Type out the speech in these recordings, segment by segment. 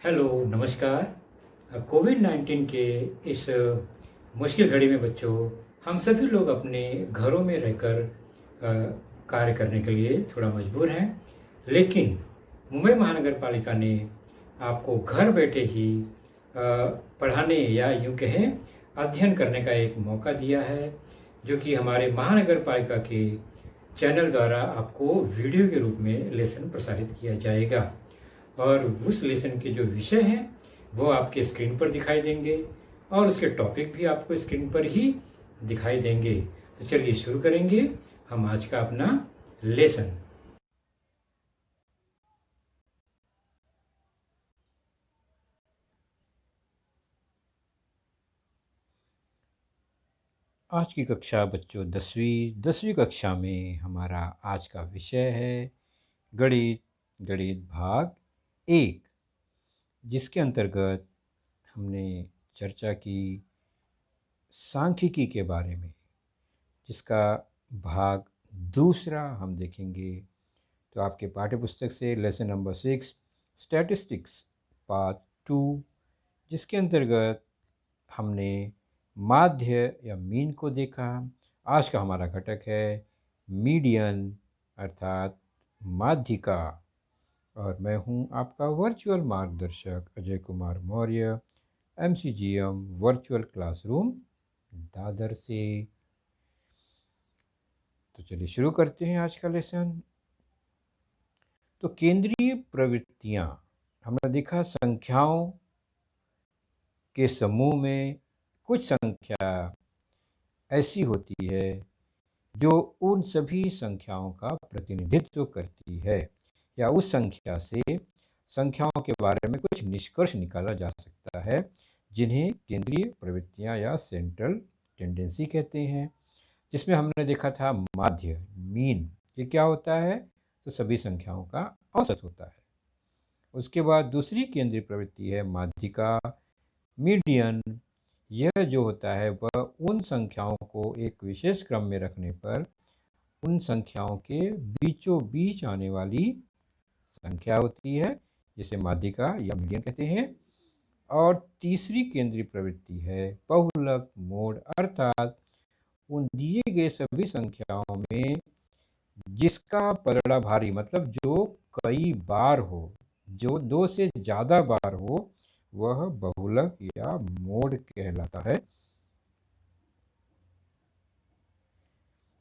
Hello, नमस्कार। कोविड-19 के इस मुश्किल घड़ी में बच्चों, हम सभी लोग अपने घरों में रहकर कार्य करने के लिए थोड़ा मजबूर हैं। लेकिन मुंबई महानगर पालिका ने आपको घर बैठे ही पढ़ाने या यूँ कहें अध्ययन करने का एक मौका दिया है, जो कि हमारे महानगर पालिका के चैनल द्वारा आपको वीडियो के रूप में लेसन प्रसारित किया जाएगा। और उस लेसन के जो विषय हैं वो आपके स्क्रीन पर दिखाई देंगे और उसके टॉपिक भी आपको स्क्रीन पर ही दिखाई देंगे। तो चलिए शुरू करेंगे हम आज का अपना लेसन। आज की कक्षा बच्चों 10वीं कक्षा में हमारा आज का विषय है गणित भाग 1, जिसके अंतर्गत हमने चर्चा की सांख्यिकी के बारे में, जिसका भाग 2 हम देखेंगे। तो आपके पाठ्य पुस्तक से लेसन नंबर 6 स्टैटिस्टिक्स पार्ट 2, जिसके अंतर्गत हमने माध्य या मीन को देखा। आज का हमारा घटक है मीडियन अर्थात माध्यिका, और मैं हूं आपका वर्चुअल मार्गदर्शक Ajay Kumar Maurya, MCGM virtual classroom Dadar से। तो चलिए शुरू करते हैं आज का लेसन। तो केंद्रीय प्रवृत्तियां, हमने देखा संख्याओं के समूह में कुछ संख्या ऐसी होती है जो उन सभी संख्याओं का प्रतिनिधित्व करती है, या उस संख्या से संख्याओं के बारे में कुछ निष्कर्ष निकाला जा सकता है, जिन्हें केंद्रीय प्रवृत्तियां या सेंट्रल टेंडेंसी कहते हैं। जिसमें हमने देखा था माध्य, मीन, ये क्या होता है? तो सभी संख्याओं का औसत होता है। उसके बाद दूसरी केंद्रीय प्रवृत्ति है माध्यिका, मीडियन। यह जो होता है वह उन संख्याओं को एक विशेष क्रम में रखने पर उन संख्याओं के बीचों बीच आने वाली संख्या होती है, जिसे माध्यिका या मीडियन कहते हैं। और तीसरी केंद्रीय प्रवृत्ति है बहुलक, मोड, अर्थात उन दिए गए सभी संख्याओं में जिसका पलड़ा भारी, मतलब जो कई बार हो, जो 2 से ज़्यादा बार हो, वह बहुलक या मोड कहलाता है।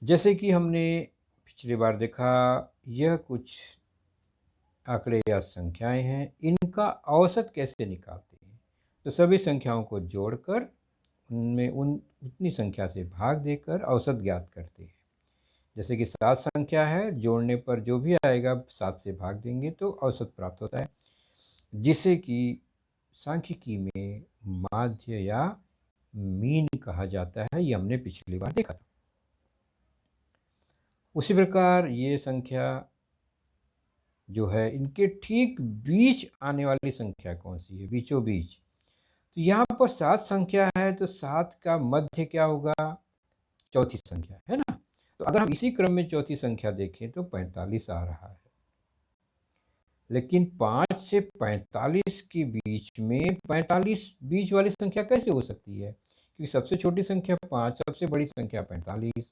जैसे कि हमने पिछली बार देखा, यह कुछ आंकड़े या संख्याएं हैं, इनका औसत कैसे निकालते हैं? तो सभी संख्याओं को जोड़कर उनमें उतनी संख्या से भाग देकर औसत ज्ञात करते हैं। जैसे कि 7 संख्या है, जोड़ने पर जो भी आएगा 7 से भाग देंगे तो औसत प्राप्त होता है, जिसे कि सांख्यिकी में माध्य या मीन कहा जाता है। ये हमने पिछली बार देखा था। उसी प्रकार ये संख्या जो है, इनके ठीक बीच आने वाली संख्या कौन सी है? बीचों बीच। तो यहाँ पर 7 संख्या है, तो 7 का मध्य क्या होगा? चौथी संख्या है ना। तो अगर हम इसी क्रम में चौथी संख्या देखें तो 45 आ रहा है। लेकिन 5 से 45 के बीच में 45 बीच वाली संख्या कैसे हो सकती है? क्योंकि सबसे छोटी संख्या 5, सबसे बड़ी संख्या 45,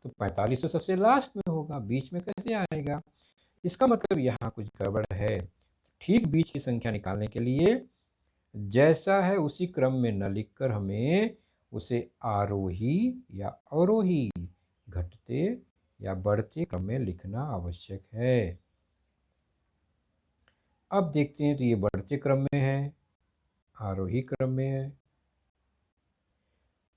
तो 45 तो सबसे लास्ट में होगा, बीच में कैसे आएगा? इसका मतलब यहाँ कुछ गड़बड़ है। ठीक बीच की संख्या निकालने के लिए जैसा है उसी क्रम में न लिखकर हमें उसे आरोही या अवरोही, घटते या बढ़ते क्रम में लिखना आवश्यक है। अब देखते हैं, तो ये बढ़ते क्रम में है, आरोही क्रम में है।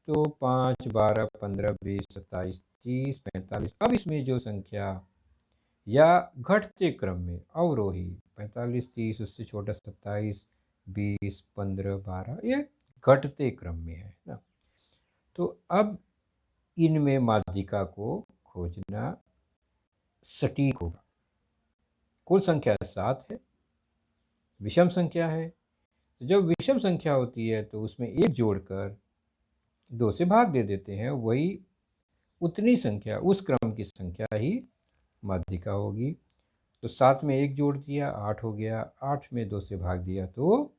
तो 5, 12, 15, 20, 27, 30, 45। अब इसमें जो संख्या या घटते क्रम में अवरोही 45, 30, उससे छोटा 27, 20, 15, 12, ये घटते क्रम में है ना। तो अब इनमें माध्यिका को खोजना सटीक होगा। कुल संख्या 7 है, विषम संख्या है। तो जब विषम संख्या होती है तो उसमें 1 जोड़कर 2 से भाग दे देते हैं, वही उतनी संख्या, उस क्रम की संख्या ही माध्यिका होगी। तो 7 में 1 जोड़ दिया 8 हो गया, 8 में 2 से भाग दिया तो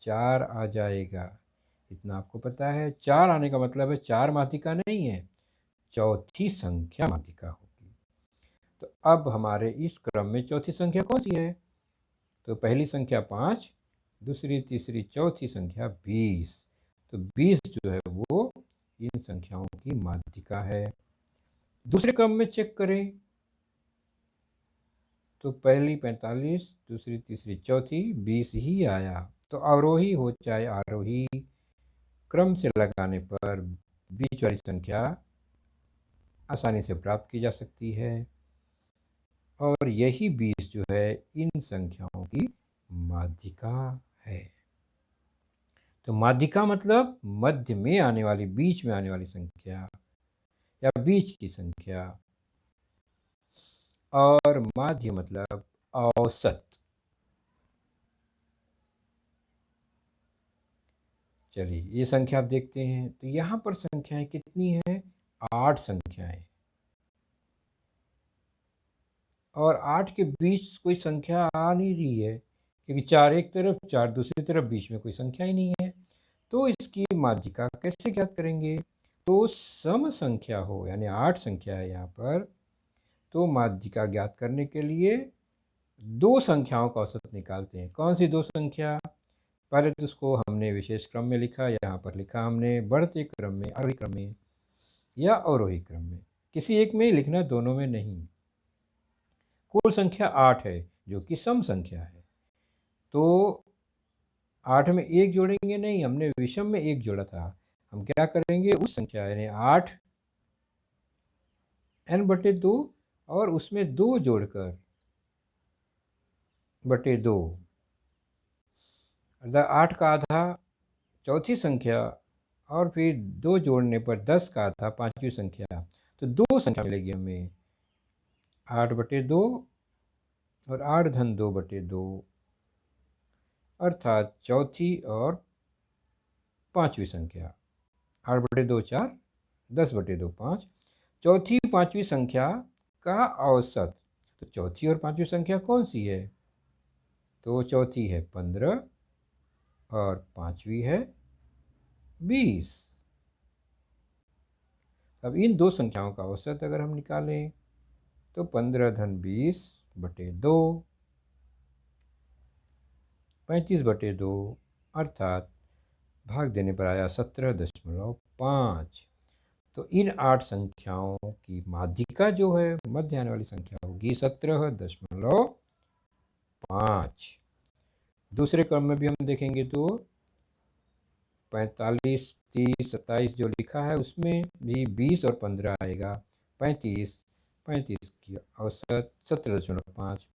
4 आ जाएगा। इतना आपको पता है। 4 आने का मतलब है 4 माध्यिका नहीं है, चौथी संख्या माध्यिका होगी। तो अब हमारे इस क्रम में चौथी संख्या कौन सी है? तो पहली संख्या 5, दूसरी, तीसरी, चौथी संख्या 20। तो 20 जो है वो इन संख्याओं की माध्यिका है। दूसरे क्रम में चेक करें तो पहली 45, दूसरी, तीसरी, चौथी 20 ही आया। तो अवरोही हो चाहे आरोही, क्रम से लगाने पर बीच वाली संख्या आसानी से प्राप्त की जा सकती है और यही 20 जो है इन संख्याओं की माध्यिका है। तो माध्यिका मतलब मध्य में आने वाली, बीच में आने वाली संख्या या बीच की संख्या, और माध्य मतलब औसत। चलिए ये संख्या आप देखते हैं तो यहाँ पर संख्याएं कितनी हैं? 8 संख्याएं, और 8 के बीच कोई संख्या आ नहीं रही है क्योंकि 4 एक तरफ 4 दूसरी तरफ, बीच में कोई संख्या ही नहीं है। तो इसकी माध्यिका कैसे ज्ञात करेंगे? तो सम संख्या हो, यानी 8 संख्या है यहाँ पर, तो माध्यिका ज्ञात करने के लिए दो संख्याओं का औसत निकालते हैं। कौन सी दो संख्या? पहले तो उसको हमने विशेष क्रम में लिखा, यहाँ पर लिखा हमने बढ़ते क्रम में, आरोही क्रम में या अवरोही क्रम में। किसी एक में ही लिखना, दोनों में नहीं। कुल संख्या 8 है जो कि सम संख्या है। तो 8 में 1 जोड़ेंगे नहीं, हमने विषम में 1 जोड़ा था। हम क्या करेंगे, उस संख्या यानी 8 n/2 और उसमें 2 जोड़कर बटे 2, अर्थात 8 का आधा चौथी संख्या और फिर 2 जोड़ने पर 10 का आधा पांचवी संख्या। तो 2 संख्या मिलेगी हमें, 8/2 और 8-2/2, अर्थात चौथी और पांचवी संख्या। 8/2 4, 10/2 5, चौथी पांचवी संख्या का औसत। तो चौथी और पांचवी संख्या कौन सी है? तो चौथी है 15 और पांचवी है 20। अब इन दो संख्याओं का औसत अगर हम निकालें तो 15-20/2, 35/2, अर्थात भाग देने पर आया 17.5। तो इन 8 संख्याओं की माध्यिका जो है, मध्य आने वाली संख्या होगी 17.5। दूसरे क्रम में भी हम देखेंगे तो 45, 30, 27 जो लिखा है उसमें भी 20 और 15 आएगा, 35, 35 की औसत 17.5।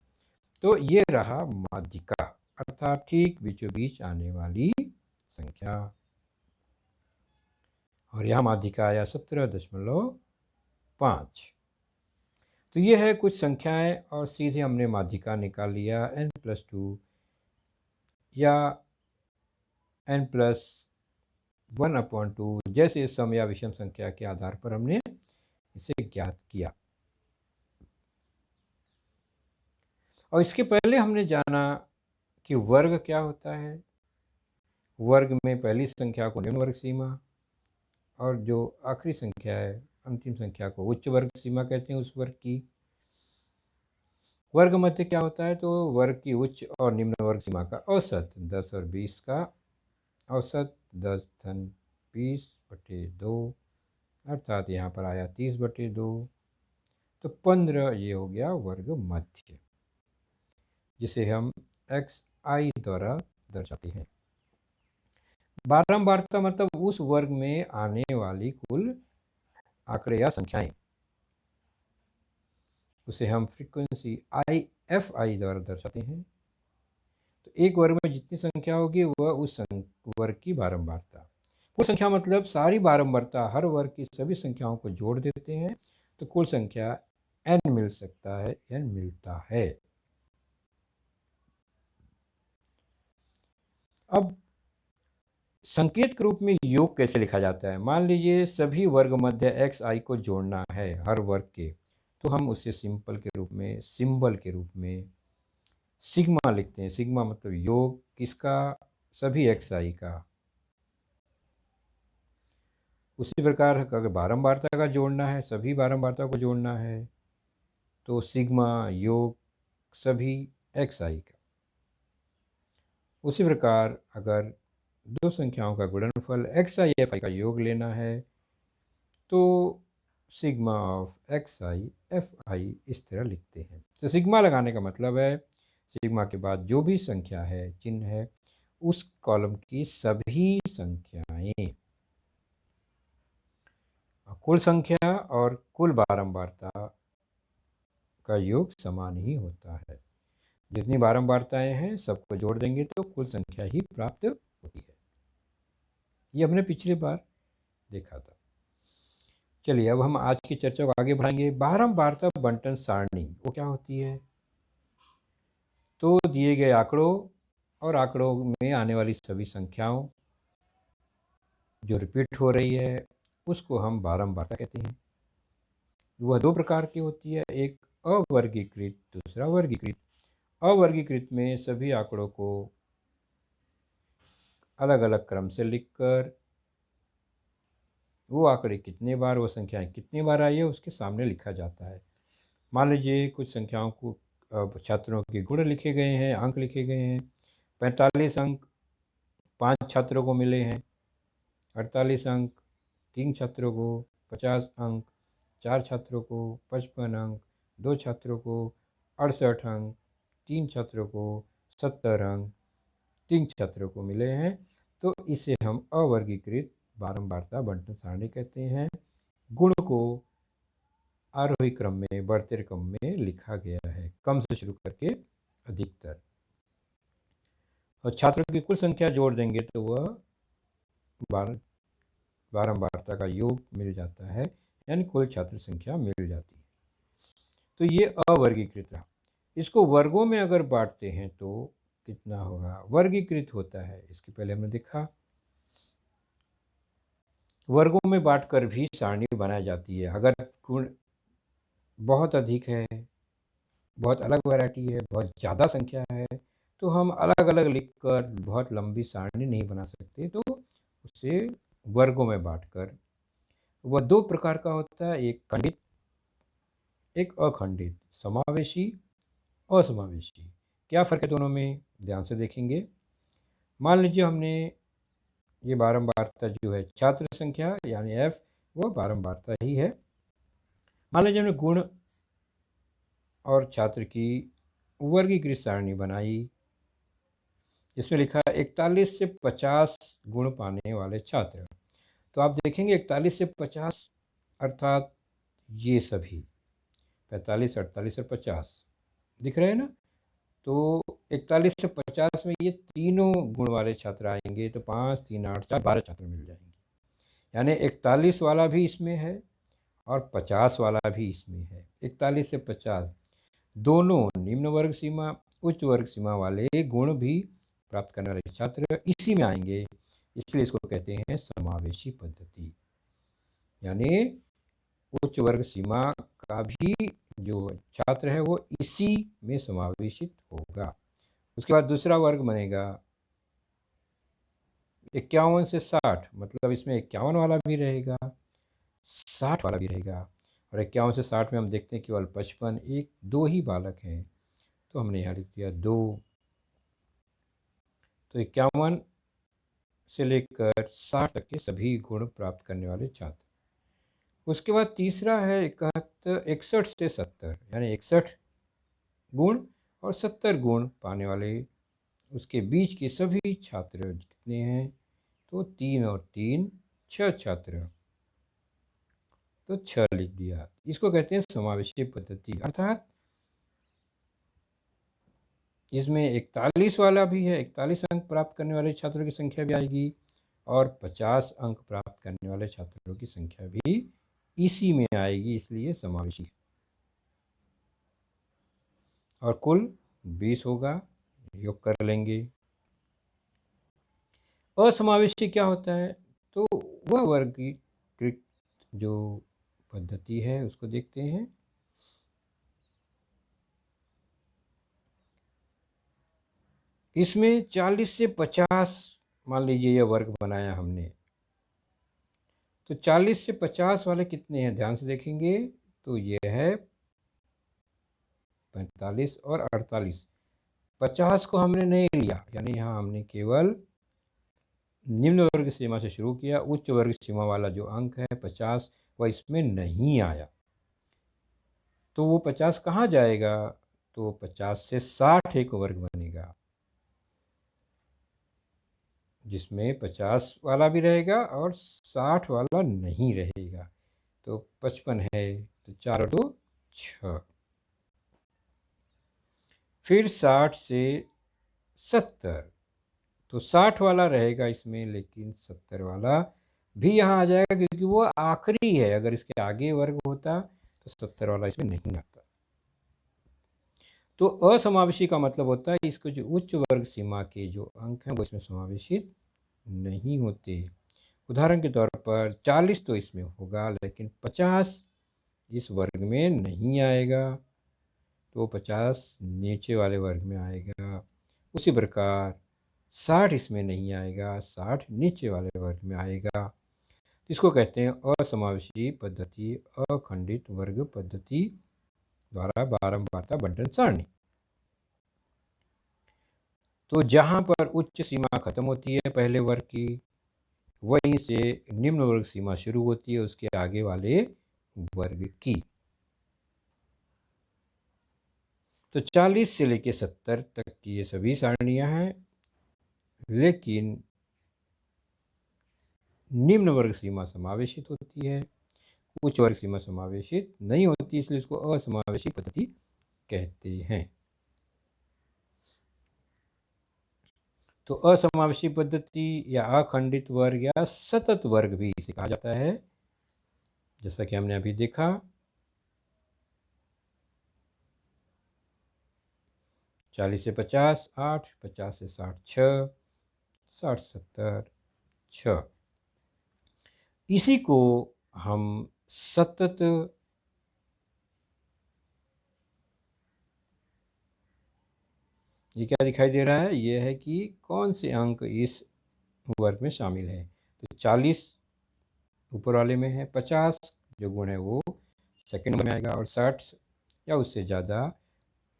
तो ये रहा माध्यिका, अर्थात ठीक बीचों बीच आने वाली संख्या, और यहाँ माध्यिका आया 17.5। तो ये है कुछ संख्याएं और सीधे हमने माध्यिका निकाल लिया n+2 या n+1/2, जैसे सम या विषम संख्या के आधार पर हमने इसे ज्ञात किया। और इसके पहले हमने जाना कि वर्ग क्या होता है। वर्ग में पहली संख्या को निम्न वर्ग सीमा और जो आखिरी संख्या है, अंतिम संख्या को उच्च वर्ग सीमा कहते हैं उस वर्ग की। वर्ग मध्य क्या होता है? तो वर्ग की उच्च और निम्न वर्ग सीमा का औसत 10 और 20 का औसत 10-20/2, अर्थात यहाँ पर आया 30/2। तो 15 ये हो गया वर्ग मध्य, जिसे हम xi द्वारा दर्शाते हैं। बारंबारता मतलब उस वर्ग में आने वाली कुल आंकड़े या संख्याएं, उसे हम फ्रीक्वेंसी IFI द्वारा दर्शाते हैं। तो एक वर्ग में जितनी संख्या होगी वह उस वर्ग की बारंबारता। कुल संख्या मतलब सारी बारंबारता, हर वर्ग की सभी संख्याओं को जोड़ देते हैं तो कुल संख्या n मिल सकता है, n मिलता है। अब संकेत के रूप में योग कैसे लिखा जाता है? मान लीजिए सभी वर्ग मध्य xi को जोड़ना है हर वर्ग के, तो हम उसे सिंपल के रूप में, सिंबल के रूप में सिग्मा लिखते हैं। सिग्मा मतलब योग किसका? सभी xi का। उसी प्रकार अगर बारंबारता का जोड़ना है, सभी बारंबारता को जोड़ना है, तो सिग्मा योग सभी xi का। उसी प्रकार अगर दो संख्याओं का गुणनफल xi fi का योग लेना है, तो सिग्मा ऑफ xi fi इस तरह लिखते हैं। तो सिग्मा लगाने का मतलब है सिग्मा के बाद जो भी संख्या है, चिन्ह है, उस कॉलम की सभी संख्याएं, कुल संख्या और कुल बारंबारता का योग समान ही होता है। जितनी बारंबारताएं हैं सबको जोड़ देंगे तो कुल संख्या ही प्राप्त होती है। ये हमने पिछली बार देखा था। चलिए अब हम आज की चर्चा को आगे बढ़ाएंगे। बारंबारता बंटन सारणी वो क्या होती है? तो दिए गए आंकड़ों और आंकड़ों में आने वाली सभी संख्याओं जो रिपीट हो रही है उसको हम बारंबारता कहते हैं। वह दो प्रकार की होती है, एक अवर्गीकृत, दूसरा वर्गीकृत। अवर्गीकृत में सभी आंकड़ों को अलग अलग क्रम से लिखकर वो आंकड़े कितने बार, वो संख्याएं कितनी बार आई है उसके सामने लिखा जाता है। मान लीजिए कुछ संख्याओं को छात्रों के गुण लिखे गए हैं, अंक लिखे गए हैं। 45 अंक 5 छात्रों को मिले हैं, 48 अंक 3 छात्रों को, 50 अंक 4 छात्रों को, 55 अंक 2 छात्रों को, 68 अंक 3 छात्रों को, 70 अंक 3 छात्रों को मिले हैं। तो इसे हम अवर्गीकृत बारंबारता बंटन सारणी कहते हैं। गुण को आरोही क्रम में, बढ़ते क्रम में लिखा गया है, कम से शुरू करके अधिकतर। और छात्रों की कुल संख्या जोड़ देंगे तो वह बारंबारता का योग मिल जाता है, यानी कुल छात्र संख्या मिल जाती है। तो ये अवर्गीकृत रहा। इसको वर्गों में अगर बांटते हैं तो कितना होगा? वर्गीकृत होता है, इसके पहले हमने देखा। वर्गों में बांटकर भी सारणी बनाई जाती है। अगर गुण बहुत अधिक है, बहुत अलग वैरायटी है, बहुत ज़्यादा संख्या है, तो हम अलग अलग लिखकर बहुत लंबी सारणी नहीं बना सकते, तो उसे वर्गों में बांटकर। वह दो प्रकार का होता है, एक खंडित, एक अखंडित, समावेशी, असमावेशी। क्या फ़र्क है दोनों में? ध्यान से देखेंगे। मान लीजिए हमने ये बारंबारता जो है छात्र संख्या यानी f, वो बारंबारता ही है। मान लीजिए हमने गुण और छात्र की वर्गीकृत सारणी बनाई, जिसमें लिखा है 41 से 50 गुण पाने वाले छात्र। तो आप देखेंगे 41 से 50 अर्थात ये सभी 45, 48 और 50 दिख रहे हैं ना। तो 41 से 50 में ये तीनों गुण वाले छात्र आएंगे, तो 5, 3, 8, 4, 12 छात्र मिल जाएंगे। यानी 41 वाला भी इसमें है और 50 वाला भी इसमें है। 41 से 50 दोनों निम्न वर्ग सीमा, उच्च वर्ग सीमा वाले गुण भी प्राप्त करने वाले छात्र इसी में आएंगे, इसलिए इसको कहते हैं समावेशी पद्धति। यानी उच्च वर्ग सीमा का भी जो छात्र है वो इसी में समावेशित होगा। उसके बाद दूसरा वर्ग बनेगा 51 से 60, मतलब इसमें 51 वाला भी रहेगा, 60 वाला भी रहेगा। और 51 से 60 में हम देखते हैं केवल 55, 1, 2 ही बालक हैं, तो हमने यहाँ लिख दिया 2। तो 51 से लेकर 60 तक के सभी गुण प्राप्त करने वाले छात्र। उसके बाद तीसरा है 61 से 70, यानी 61 गुण और 70 गुण पाने वाले उसके बीच के सभी छात्र कितने हैं? तो 3 और 3 6 छात्र, तो 6 लिख दिया। इसको कहते हैं समावेशी पद्धति। अर्थात इसमें 41 वाला भी है, 41 अंक प्राप्त करने वाले छात्रों की संख्या भी आएगी और 50 अंक प्राप्त करने वाले छात्रों की संख्या भी इसी में आएगी, इसलिए समावेशी है। और कुल 20 होगा, योग कर लेंगे। असमावेशी क्या होता है? तो वह वर्गीकृत जो पद्धति है उसको देखते हैं। इसमें 40 से 50 मान लीजिए यह वर्ग बनाया हमने, तो 40 से 50 वाले कितने हैं ध्यान से देखेंगे तो ये है 45 और 48। 50 को हमने नहीं लिया, यानी यहाँ हमने केवल निम्न वर्ग सीमा से शुरू किया। उच्च वर्ग सीमा वाला जो अंक है 50 वह इसमें नहीं आया, तो वो 50 कहाँ जाएगा, तो 50 से 60 एक वर्ग बनेगा जिसमें 50 वाला भी रहेगा और 60 वाला नहीं रहेगा। तो 55 है, तो 4 और 2 6। फिर 60 से 70, तो 60 वाला रहेगा इसमें, लेकिन 70 वाला भी यहाँ आ जाएगा क्योंकि वो आखिरी है। अगर इसके आगे वर्ग होता तो 70 वाला इसमें नहीं आता। तो असमावेशी का मतलब होता है इसको जो उच्च वर्ग सीमा के जो अंक हैं वो इसमें समावेशित नहीं होते। उदाहरण के तौर पर 40 तो इसमें होगा, लेकिन 50 इस वर्ग में नहीं आएगा, तो 50 नीचे वाले वर्ग में आएगा। उसी प्रकार 60 इसमें नहीं आएगा, 60 नीचे वाले वर्ग में आएगा। इसको कहते हैं असमावेशी पद्धति, अखंडित वर्ग पद्धति द्वारा बारंबारता बंटन सारणी। तो जहाँ पर उच्च सीमा खत्म होती है पहले वर्ग की, वहीं से निम्न वर्ग सीमा शुरू होती है उसके आगे वाले वर्ग की। तो 40 से लेकर 70 तक की ये सभी सारणियां हैं, लेकिन निम्न वर्ग सीमा समावेशित होती है, उच्च वर्ग सीमा समावेशित नहीं होती, इसलिए इसको असमावेशी पद्धति कहते हैं। तो असमावेशी पद्धति या अखंडित वर्ग या सतत वर्ग भी इसे कहा जाता है, जैसा कि हमने अभी देखा। चालीस से 50 8, 50 से 60 6, 60 70 6। इसी को हम सतत ये क्या दिखाई दे रहा है, ये है कि कौन से अंक इस वर्ग में शामिल है। तो 40 ऊपर वाले में है, 50 जो गुण है वो सेकंड में आएगा, और 60 या उससे ज़्यादा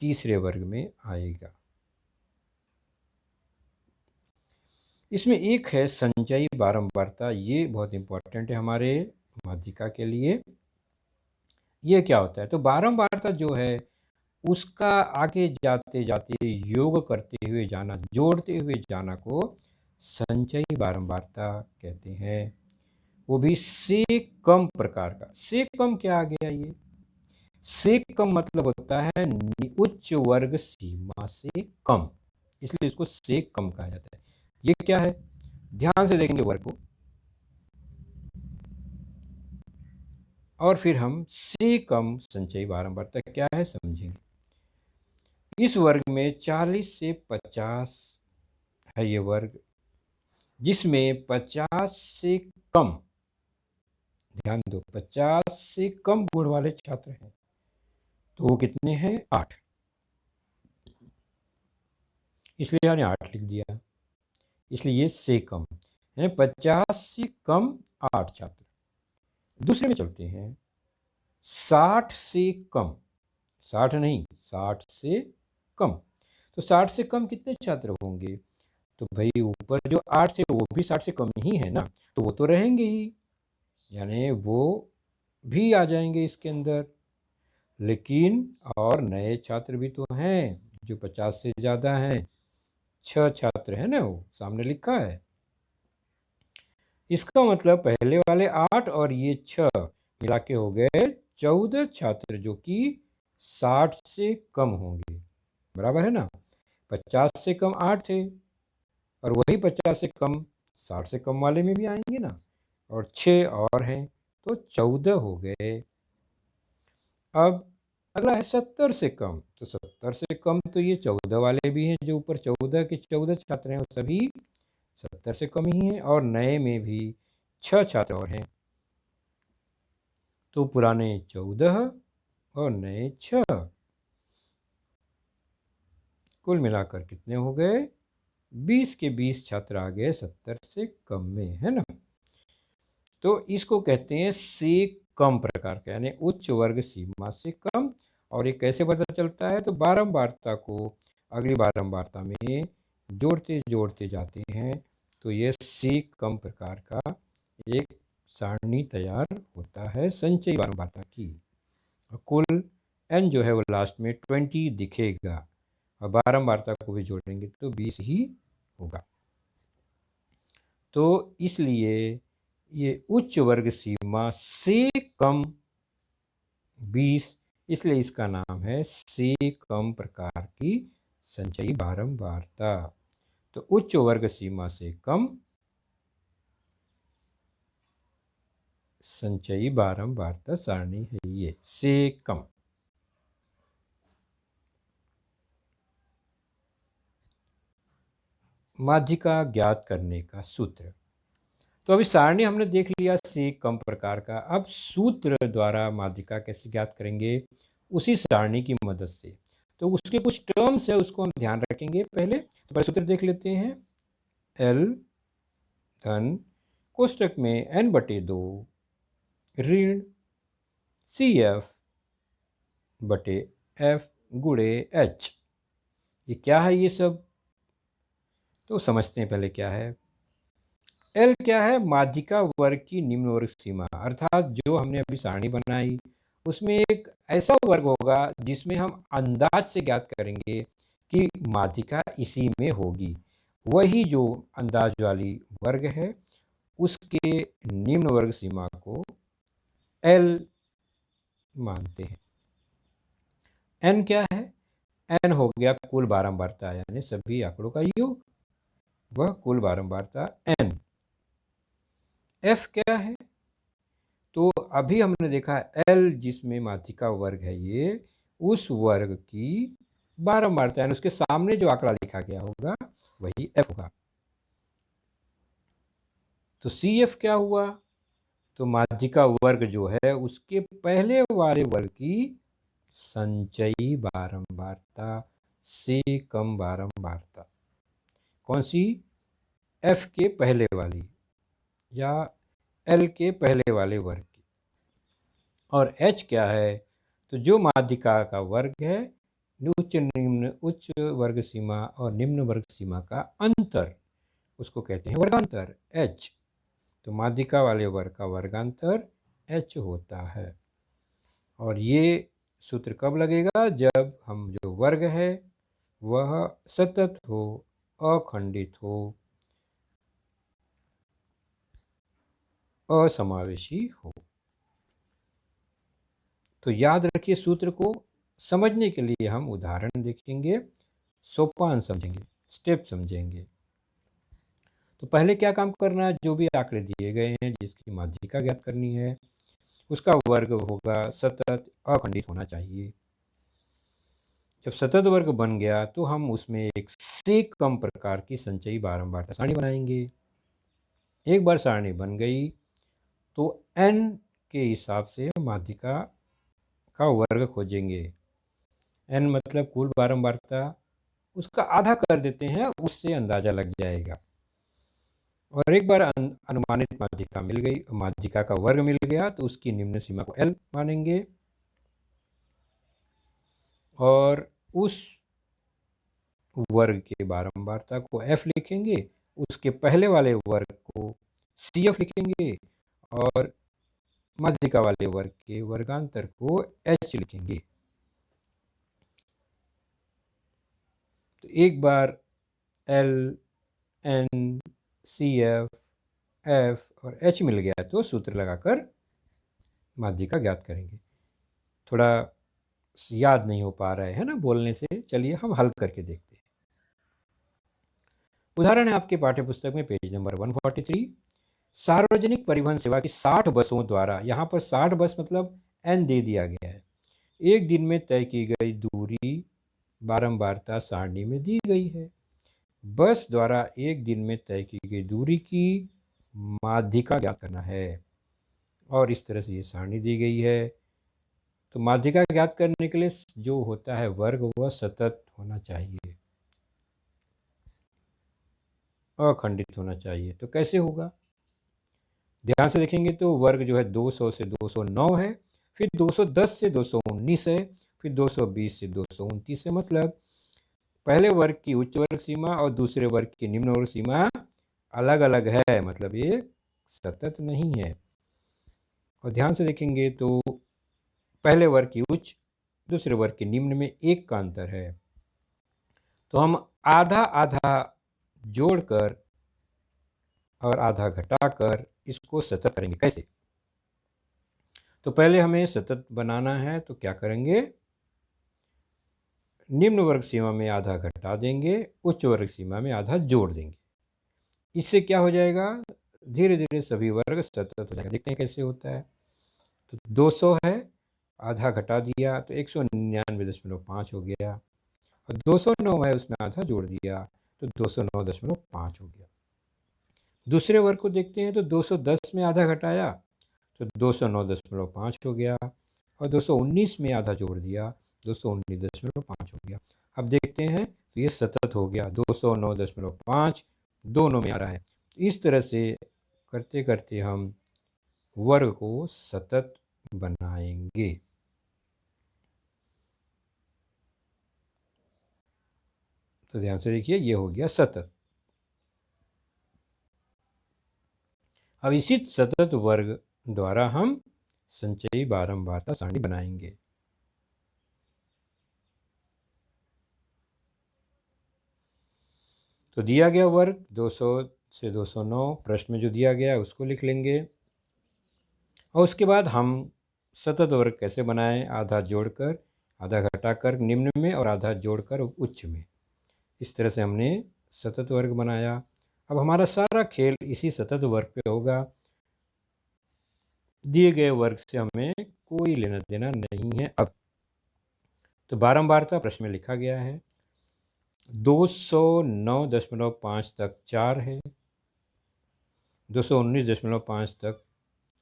तीसरे वर्ग में आएगा। इसमें एक है संचयी बारंबारता, ये बहुत इंपॉर्टेंट है हमारे माध्यिका के लिए। ये क्या होता है, तो बारंबारता जो है उसका आगे जाते जाते योग करते हुए जाना, जोड़ते हुए जाना को संचयी बारंबारता कहते हैं। वो भी से कम प्रकार का। से कम क्या आ गया, ये से कम मतलब होता है उच्च वर्ग सीमा से कम, इसलिए इसको से कम कहा जाता है। ये क्या है, ध्यान से देखेंगे वर्ग को और फिर हम से कम संचयी बारंबारता क्या है समझेंगे। इस वर्ग में 40 से 50 है ये वर्ग, जिसमें 50 से कम, ध्यान दो 50 से कम गुण वाले छात्र हैं, तो वो कितने हैं 8, इसलिए मैंने 8 लिख दिया, इसलिए ये से कम है 50 से कम 8 छात्र। दूसरे में चलते हैं 60 से कम, 60 नहीं 60 से कम, तो 60 से कम कितने छात्र होंगे, तो भाई ऊपर जो 8 थे वो भी 60 से कम ही है ना, तो वो तो रहेंगे ही, यानी वो भी आ जाएंगे इसके अंदर। लेकिन और नए छात्र भी तो हैं जो 50 से ज़्यादा हैं, 6 छात्र हैं ना, वो सामने लिखा है। इसका मतलब पहले वाले 8 और ये 6 मिला के हो गए 14 छात्र जो कि 60 से कम होंगे, बराबर है ना। 50 से कम 8 थे और वही 50 से कम 60 से कम वाले में भी आएंगे ना, और 6 और हैं तो 14 हो गए। अब अगला है 70 से कम, तो 70 से कम तो ये 14 वाले भी हैं, जो ऊपर 14 के 14 छात्र हैं वो सभी 70 से कम ही हैं, और नए में भी 6 छात्र और हैं, तो पुराने 14 और नए 6, कुल मिलाकर कितने हो गए 20 के 20 छात्र आ गए 70 से कम में, है ना। तो इसको कहते हैं से कम प्रकार का, यानी उच्च वर्ग सीमा से कम। और ये कैसे पता चलता है, तो बारंबारता को अगली बारंबारता में जोड़ते जोड़ते जाते हैं तो ये से कम प्रकार का एक सारणी तैयार होता है संचयी बारंबारता की। कुल n जो है वो लास्ट में 20 दिखेगा और बारंबारता को भी जोड़ेंगे तो 20 ही होगा। तो इसलिए ये उच्च वर्ग सीमा से कम 20, इसलिए इसका नाम है से कम प्रकार की संचयी बारंबारता। तो उच्च वर्ग सीमा से कम संचयी बारंबारता सारणी है ये, से कम। माध्यिका ज्ञात करने का सूत्र। तो अभी सारणी हमने देख लिया से कम प्रकार का। अब सूत्र द्वारा माध्यिका कैसे ज्ञात करेंगे, उसी सारणी की मदद से। तो उसके कुछ टर्म्स है, उसको हम ध्यान रखेंगे। पहले सूत्र देख लेते हैं। L धन कोष्टक में n/2 ऋण CF बटे F गुणे H। ये क्या है ये सब, तो समझते हैं पहले क्या है। L क्या है, माध्यिका वर्ग की निम्न वर्ग सीमा, अर्थात जो हमने अभी सारणी बनाई उसमें एक ऐसा वर्ग होगा जिसमें हम अंदाज से ज्ञात करेंगे कि माध्यिका इसी में होगी। वही जो अंदाज वाली वर्ग है उसके निम्न वर्ग सीमा को L मानते हैं। N क्या है, N हो गया कुल बारंबारता, यानी सभी आंकड़ों का योग, वह कुल बारंबारता N। F क्या है, तो अभी हमने देखा L जिसमें माध्यिका वर्ग है ये, उस वर्ग की बारंबारता, यानी उसके सामने जो आंकड़ा लिखा गया होगा वही F होगा। तो CF क्या हुआ, तो माध्यिका वर्ग जो है उसके पहले वाले वर्ग की संचयी बारंबारता से कम बारंबारता। कौन सी, F के पहले वाली या L के पहले वाले वर्ग की। और H क्या है, तो जो माध्यिका का वर्ग है उच्च वर्ग सीमा और निम्न वर्ग सीमा का अंतर, उसको कहते हैं वर्गांतर H। तो माध्यिका वाले वर्ग का वर्गांतर H होता है। और ये सूत्र कब लगेगा, जब हम जो वर्ग है वह सतत हो, अखंडित हो, असमावेशी हो। तो याद रखिए सूत्र को समझने के लिए हम उदाहरण देखेंगे, सोपान समझेंगे, स्टेप समझेंगे। तो पहले क्या काम करना है, जो भी आंकड़े दिए गए हैं जिसकी माध्यिका ज्ञात करनी है उसका वर्ग होगा सतत अखंडित होना चाहिए। जब सतत वर्ग बन गया तो हम उसमें एक से कम प्रकार की संचयी बारंबारता सारणी बनाएंगे। एक बार सारणी बन गई तो n के हिसाब से माध्यिका का वर्ग खोजेंगे। n मतलब कुल बारंबारता, उसका आधा कर देते हैं, उससे अंदाजा लग जाएगा। और एक बार अनुमानित माध्यिका मिल गई, माध्यिका का वर्ग मिल गया, तो उसकी निम्न सीमा को L मानेंगे और उस वर्ग के बारंबारता को F लिखेंगे, उसके पहले वाले वर्ग को CF लिखेंगे और माध्यिका वाले वर्ग के वर्गांतर को H लिखेंगे। तो एक बार L, N, CF, F और H मिल गया तो सूत्र लगाकर माध्यिका ज्ञात करेंगे। थोड़ा याद नहीं हो पा रहा है ना बोलने से, चलिए हम हल करके देखते हैं। उदाहरण है आपके पाठ्यपुस्तक में पेज नंबर 143। सार्वजनिक परिवहन सेवा की 60 बसों द्वारा, यहाँ पर 60 बस मतलब n दे दिया गया है, एक दिन में तय की गई दूरी बारंबारता सारणी में दी गई है। बस द्वारा एक दिन में तय की गई दूरी की माध्यिका ज्ञात करना है और इस तरह से ये सारणी दी गई है। तो माध्यिका ज्ञात करने के लिए जो होता है वर्ग वह सतत होना चाहिए। अखंडित होना चाहिए। तो कैसे होगा? ध्यान से देखेंगे तो वर्ग जो है 200 से 209 है, फिर 210 से 219 है, फिर 220 से 229 है। मतलब पहले वर्ग की उच्च वर्ग सीमा और दूसरे वर्ग की निम्न वर्ग सीमा अलग अलग है, मतलब ये सतत नहीं है। और ध्यान से देखेंगे तो पहले वर्ग की उच्च, दूसरे वर्ग के निम्न में 1 का अंतर है। तो हम आधा आधा जोड़कर और आधा घटाकर इसको सतत करेंगे। कैसे? तो पहले हमें सतत बनाना है, तो क्या करेंगे? निम्न वर्ग सीमा में आधा घटा देंगे, उच्च वर्ग सीमा में आधा जोड़ देंगे। इससे क्या हो जाएगा? धीरे धीरे सभी वर्ग सतत हो जाएगा। देखते हैं कैसे होता है। तो 200 है, आधा घटा दिया तो 199.5 हो गया, और 209 है, उसमें आधा जोड़ दिया तो 209.5 हो गया। दूसरे वर्ग को देखते हैं तो 210 में आधा घटाया तो 209.5 हो गया, और 219 में आधा जोड़ दिया 219.5 हो गया। अब देखते हैं तो ये सतत हो गया, 209.5 दोनों में आ रहा है। इस तरह से करते करते हम वर्ग को सतत बनाएंगे। तो ध्यान से देखिए, ये हो गया सतत। अब इसी सतत वर्ग द्वारा हम संचयी बारंबारता सारणी बनाएंगे। तो दिया गया वर्ग 200 से 209, प्रश्न में जो दिया गया उसको लिख लेंगे, और उसके बाद हम सतत वर्ग कैसे बनाएं? आधा जोड़कर, आधा घटाकर निम्न में, और आधा जोड़कर उच्च में। इस तरह से हमने सतत वर्ग बनाया। अब हमारा सारा खेल इसी सतत वर्ग पे होगा। दिए गए वर्ग से हमें कोई लेना देना नहीं है। अब तो बारंबारता प्रश्न में लिखा गया है, 209.5 तक 4 है, 219.5 तक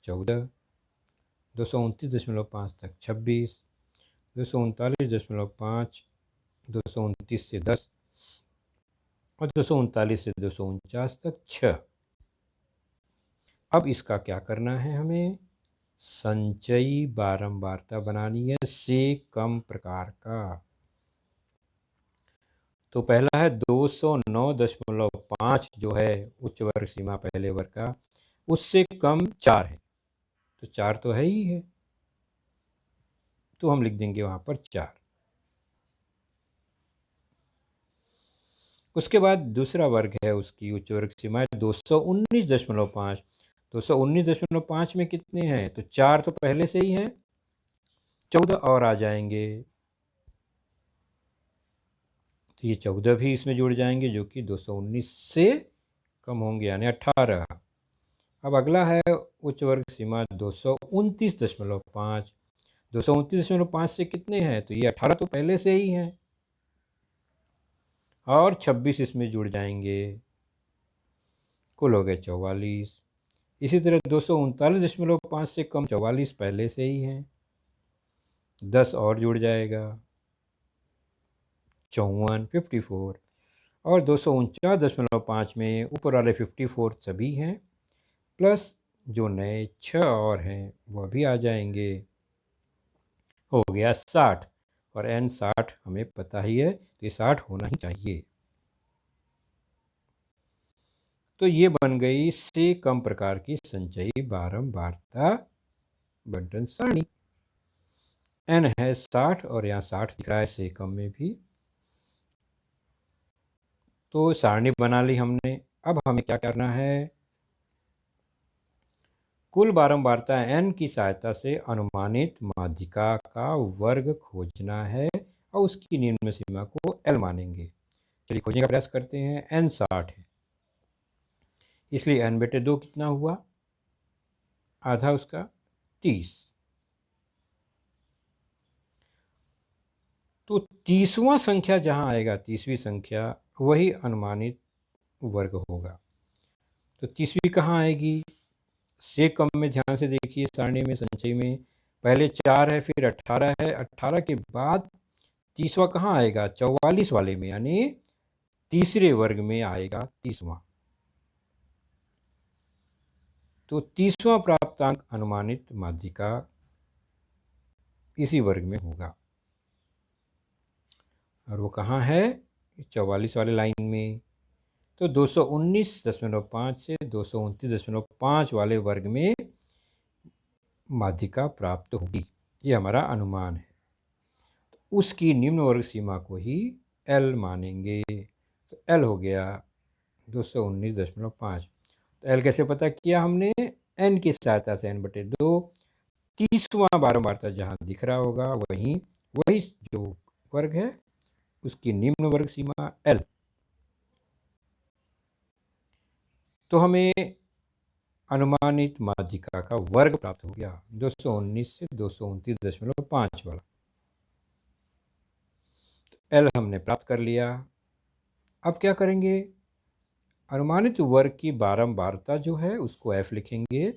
14, 229.5 तक 26, 239.5, 229 से 10, और 239 से 249 तक 6। अब इसका क्या करना है? हमें संचयी बारंबारता बनानी है से कम प्रकार का। तो पहला है 209.5 जो है उच्च वर्ग सीमा पहले वर्ग का, उससे कम 4 है, तो 4 तो है ही है, तो हम लिख देंगे वहां पर 4। उसके बाद दूसरा वर्ग है, उसकी उच्च वर्ग सीमा है 219.5। 219.5 में कितने हैं? तो 4 तो पहले से ही हैं, 14 और आ जाएंगे, तो ये 14 भी इसमें जुड़ जाएंगे, जो कि 219 से कम होंगे, यानी 18। अब अगला है उच्च वर्ग सीमा 229.5। 229.5 से कितने हैं? तो ये 18 तो पहले से ही हैं, और 26 इसमें जुड़ जाएंगे, कुल हो गए 44। इसी तरह 239.5 से कम 44 पहले से ही हैं, 10 और जुड़ जाएगा, 54, 54। और 249.5 में ऊपर वाले 54 सभी हैं, प्लस जो नए 6 और हैं वह भी आ जाएंगे, हो गया 60। और n 60 हमें पता ही है, तो ये 60 होना ही चाहिए। तो ये बन गई से कम प्रकार की संचयी बारंबारता बंटन सारणी। n है 60 और यहाँ 60 दिख रहा है से कम में भी। तो सारणी बना ली हमने। अब हमें क्या करना है? कुल बारंबारता n की सहायता से अनुमानित माध्यिका का वर्ग खोजना है, और उसकी निम्न सीमा को l मानेंगे। चलिए खोजने का प्रयास करते हैं। n 60 है, इसलिए n/2 कितना हुआ? आधा उसका 30। तो 30वां संख्या जहां आएगा, 30वीं संख्या, वही अनुमानित वर्ग होगा। तो 30वीं कहाँ आएगी? से कम में ध्यान से देखिए, सारणी में संचय में पहले 4 है, फिर 18 है, 18 के बाद 30वां कहाँ आएगा? 44 वाले में, यानी तीसरे वर्ग में आएगा 30वां। तो 30वां प्राप्तांक अनुमानित माध्यिका इसी वर्ग में होगा। और वो कहाँ है? 44 वाले लाइन में। तो 219.5 से 229.5 वाले वर्ग में माध्यिका प्राप्त होगी, ये हमारा अनुमान है। तो उसकी निम्न वर्ग सीमा को ही L मानेंगे। तो L हो गया 219.5। तो L कैसे पता किया हमने? N की सहायता से, N/2। 30वां बारंबारता जहाँ दिख रहा होगा वही जो वर्ग है उसकी निम्न वर्ग सीमा L। तो हमें अनुमानित माध्यिका का वर्ग प्राप्त हो गया 219 से 229.5 वाला। तो L हमने प्राप्त कर लिया। अब क्या करेंगे? अनुमानित वर्ग की बारंबारता जो है उसको F लिखेंगे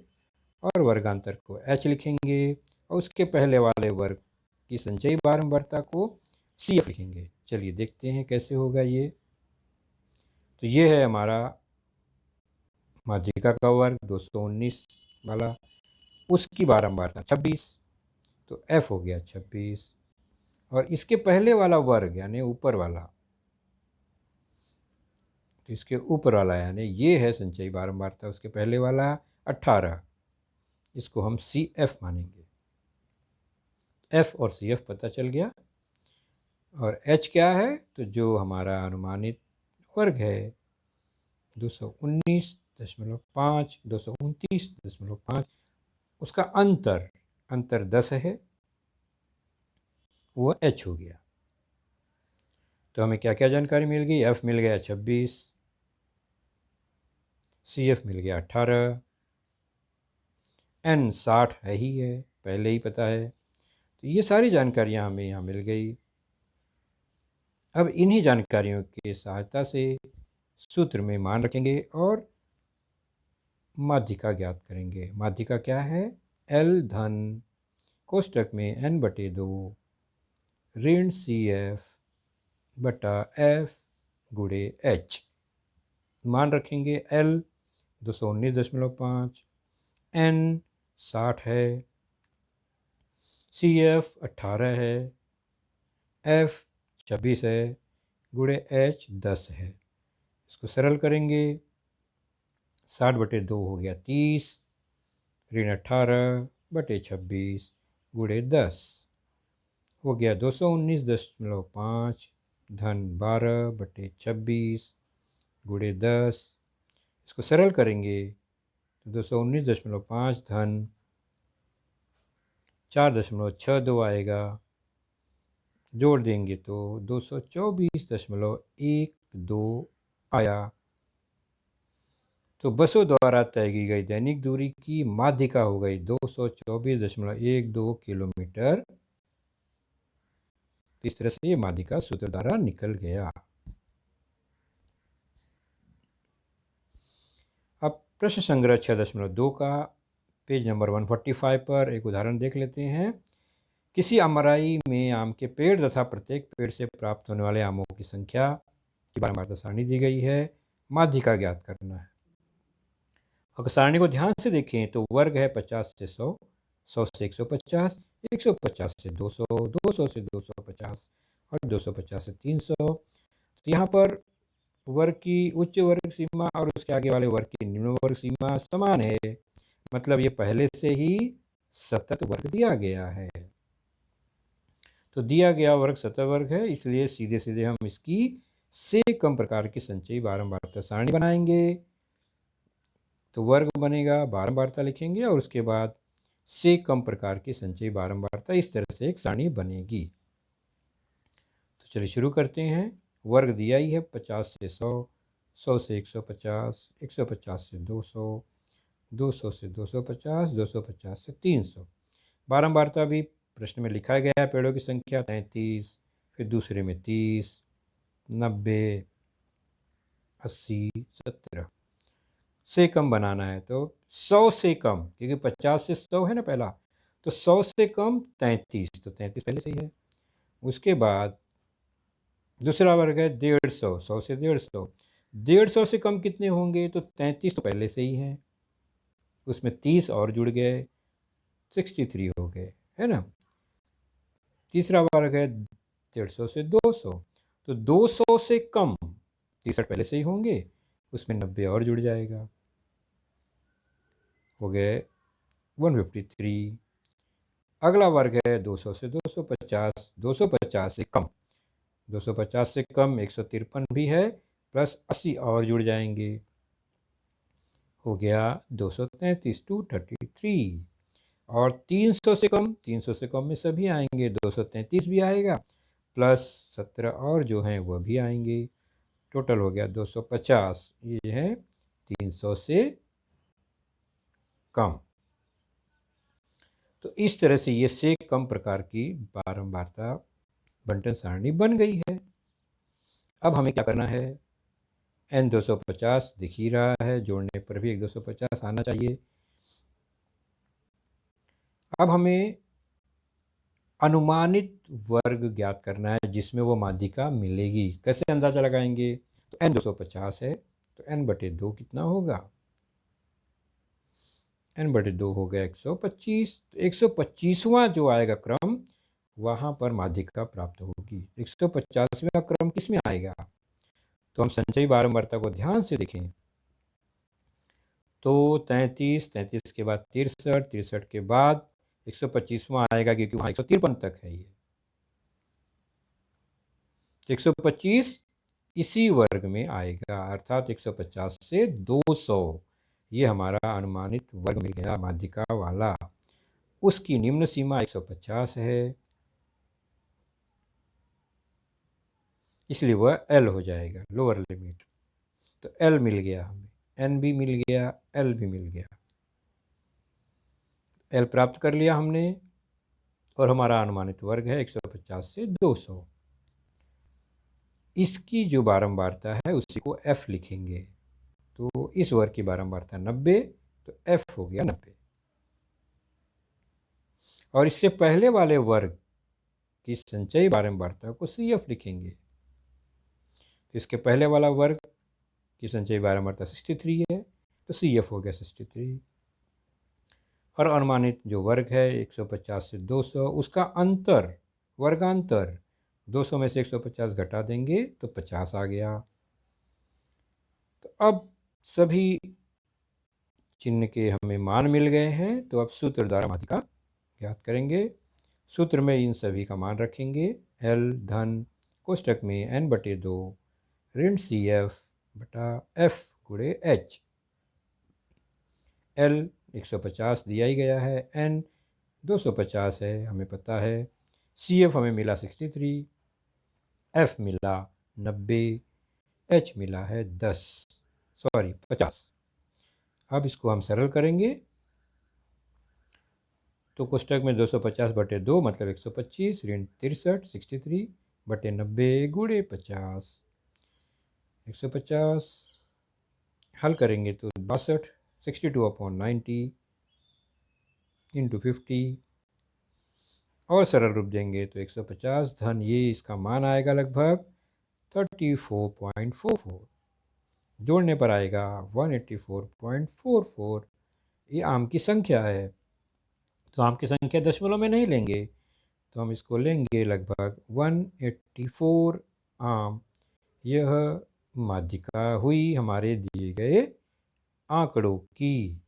और वर्गांतर को H लिखेंगे और उसके पहले वाले वर्ग की संचयी बारंबारता को CF लिखेंगे। चलिए देखते हैं कैसे होगा ये। तो ये है हमारा माध्यिका का वर्ग 219 वाला, उसकी बारंबारता 26। तो F हो गया 26। और इसके पहले वाला वर्ग यानी ऊपर वाला, तो इसके ऊपर वाला यानी ये है संचयी बारंबारता, उसके पहले वाला 18, इसको हम CF मानेंगे। F और CF पता चल गया। और H क्या है? तो जो हमारा अनुमानित वर्ग है 219.5, 229.5, उसका अंतर 10 है, वो H हो गया। तो हमें क्या क्या जानकारी मिल गई? F मिल गया 26, CF मिल गया 18, N 60 है ही है, पहले ही पता है। तो ये सारी जानकारियाँ हमें यहाँ मिल गई। अब इन्हीं जानकारियों की सहायता से सूत्र में मान रखेंगे और माध्यिका ज्ञात करेंगे। माध्यिका क्या है? L धन कोष्टक में N/2 ऋण CF बटा F गुणे H। मान रखेंगे L 219.5, N 60 है, CF 18 है, F 26 है, गुणे H 10 है। इसको सरल करेंगे। 60/2 हो गया 30, ऋण 18/26 गुणे 10 हो गया 219.5 धन 12/26 गुणे 10। इसको सरल करेंगे तो 219.5 धन 4.62 आएगा, जोड़ देंगे तो 224.12 आया। तो बसों द्वारा तय की गई दैनिक दूरी की माध्यिका हो गई 224.12 किलोमीटर। इस तरह से ये माध्यिका सूत्र द्वारा निकल गया। अब प्रश्न संग्रह 6.2 का पेज नंबर 145 पर एक उदाहरण देख लेते हैं। किसी अमराई में आम के पेड़ तथा प्रत्येक पेड़ से प्राप्त होने वाले आमों की संख्या की बारंबारता सारणी दी गई है, माध्यिका ज्ञात करना है। अगर सारणी को ध्यान से देखें तो वर्ग है 50 से 100, 100 से 150, 150 से 200, 200 से 250 और 250 से 300। तो यहाँ पर वर्ग की उच्च वर्ग सीमा और उसके आगे वाले वर्ग की निम्न वर्ग सीमा समान है, मतलब ये पहले से ही सतत वर्ग दिया गया है। तो दिया गया वर्ग सतत वर्ग है, इसलिए सीधे सीधे हम इसकी से कम प्रकार की संचयी बारंबारता सारणी बनाएंगे। तो वर्ग बनेगा, बारंबारता लिखेंगे और उसके बाद से कम प्रकार की संचयी बारंबारता, इस तरह से एक सारणी बनेगी। तो चलिए शुरू करते हैं। वर्ग दिया ही है 50 से 100, 100 से 150, 150 से 200, 200 से 250, 250 से 300। बारंबारता भी प्रश्न में लिखा गया है, पेड़ों की संख्या 33, फिर दूसरे में 30, 90, 80, 70 से कम बनाना है। तो 100 से कम, क्योंकि 50 से 100 है ना पहला, तो 100 से कम 33, तो 33 पहले से ही है। उसके बाद दूसरा वर्ग है 150, 100 से 150, 150 से कम कितने होंगे? तो 33 तो पहले से ही है। उसमें 30 और जुड़ गए, 63 हो गए, है ना। तीसरा वर्ग है 150 से 200, तो 200 से कम 63 पहले से ही होंगे, उसमें 90 और जुड़ जाएगा, हो गए 153। अगला वर्ग है 200 से 250, 250 से कम, 250 से कम 153 भी है, प्लस 80 और जुड़ जाएंगे, हो गया 233, 233। और 300 से कम, 300 से कम में सभी आएंगे, 233 भी आएगा, प्लस 17 और जो हैं वह भी आएंगे, टोटल हो गया 250। ये है 300 से कम। तो इस तरह से ये से कम प्रकार की बारंबारता बंटन सारणी बन गई है। अब हमें क्या करना है, n 250 दिख ही रहा है, जोड़ने पर भी 250 आना चाहिए। अब हमें अनुमानित वर्ग ज्ञात करना है जिसमें वो माध्यिका मिलेगी। कैसे अंदाजा लगाएंगे, तो n 250 है तो n/2 कितना होगा, n/2 हो गया 125। तो 125वां जो आएगा क्रम, वहां पर माध्यिका प्राप्त होगी। 150वां क्रम किस में आएगा, तो हम संचयी बारंबारता को ध्यान से देखें तो 33, 33 के बाद 63, 63 के बाद 125वां आएगा, क्योंकि वहां 153 तक है ये। 125 इसी वर्ग में आएगा, अर्थात 150 से 200, ये हमारा अनुमानित वर्ग मिल गया माध्यिका वाला। उसकी निम्न सीमा 150 है, इसलिए वह L हो जाएगा, लोअर लिमिट। तो L मिल गया हमें, N भी मिल गया, L भी मिल गया, L प्राप्त कर लिया हमने, और हमारा अनुमानित वर्ग है 150 से 200। इसकी जो बारंबारता है उसी को F लिखेंगे, तो इस वर्ग की बारंबारता 90, तो F हो गया 90। और इससे पहले वाले वर्ग की संचयी बारंबारता को CF लिखेंगे, तो इसके पहले वाला वर्ग की संचयी बारंबारता 63 है, तो CF हो गया 63। और अनुमानित जो वर्ग है 150 से 200, उसका अंतर, वर्गांतर 200 में से 150 घटा देंगे तो 50 आ गया। तो अब सभी चिन्ह के हमें मान मिल गए हैं, तो अब सूत्र द्वारा माध्यिका ज्ञात करेंगे। सूत्र में इन सभी का मान रखेंगे, L धन कोष्टक में n/2 ऋण CF बटा F गुणे H। L 150 दिया ही गया है, N 250 है हमें पता है, CF हमें मिला 63, F मिला 90, H मिला है 50। अब इसको हम सरल करेंगे, तो कोष्टक में 250/2 मतलब 125 ऋण 63, 63/90 गुणे 50, 150 हल करेंगे तो 62, 62/90 इंटू 50, और सरल रूप देंगे तो 150 धन ये इसका मान आएगा लगभग 34.44, जोड़ने पर आएगा 184.44। ये आम की संख्या है, तो आम की संख्या दशमलव में नहीं लेंगे, तो हम इसको लेंगे लगभग 184 आम। यह माध्यिका हुई हमारे दिए गए आंकड़ों की।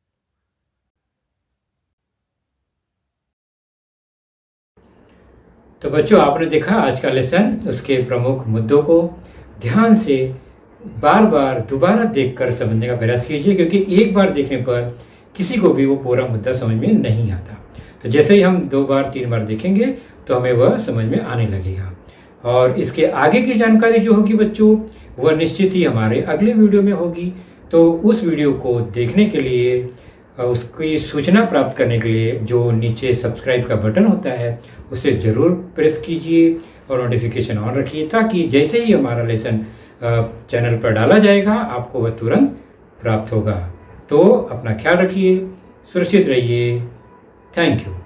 तो बच्चों, आपने देखा आज का लेसन, उसके प्रमुख मुद्दों को ध्यान से बार बार दोबारा देखकर समझने का प्रयास कीजिए, क्योंकि एक बार देखने पर किसी को भी वो पूरा मुद्दा समझ में नहीं आता। तो जैसे ही हम 2 बार 3 बार देखेंगे तो हमें वह समझ में आने लगेगा। और इसके आगे की जानकारी जो होगी बच्चों, वह निश्चित ही हमारे अगले वीडियो में होगी। तो उस वीडियो को देखने के लिए, उसकी सूचना प्राप्त करने के लिए जो नीचे सब्सक्राइब का बटन होता है उसे ज़रूर प्रेस कीजिए और नोटिफिकेशन ऑन रखिए, ताकि जैसे ही हमारा लेसन चैनल पर डाला जाएगा आपको वह तुरंत प्राप्त होगा। तो अपना ख्याल रखिए, सुरक्षित रहिए। Thank you.